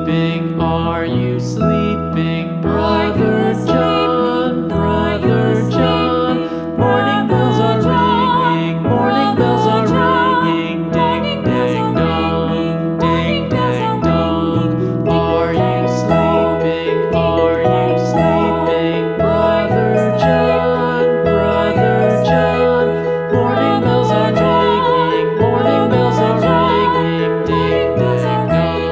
sleeping? Are you sleeping? Brother John, Brother John. Morning bells are ringing, morning bells are ringing. Ding, ding, dong, ding, ding, dong. Are you sleeping? Are you sleeping? Brother John, Brother John. Morning bells are ringing, morning bells are ringing. Ding, ding, dong,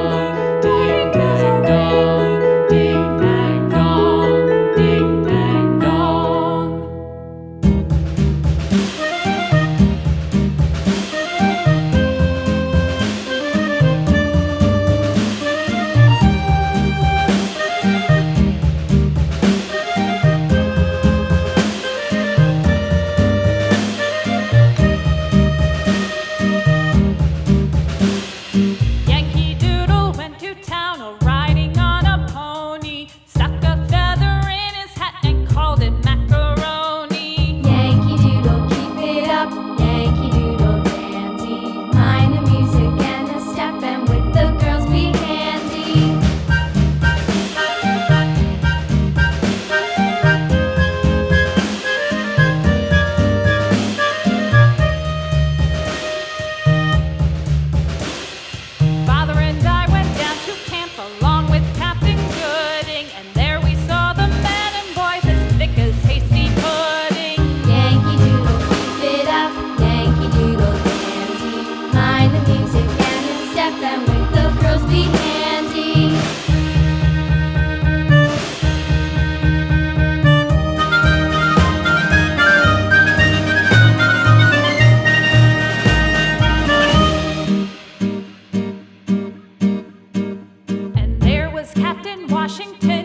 ding, ding, dong, ding, ding, dong, ding, ding, dong. Yankee Doodle went to town riding on a pony, stuck a feather in his hat and called it macaroni. Yankee Doodle, keep it up, Yankee Doodle dandy. Mind the music and the step, and with the girls be handy. Father and I went down to camp along with Captain Gooding, and there we saw the men and boys as thick as hasty pudding. Yankee Doodle, keep it up, Yankee Doodle dandy. Mind the music and the step, and with the girls be handy. And there was Captain Washington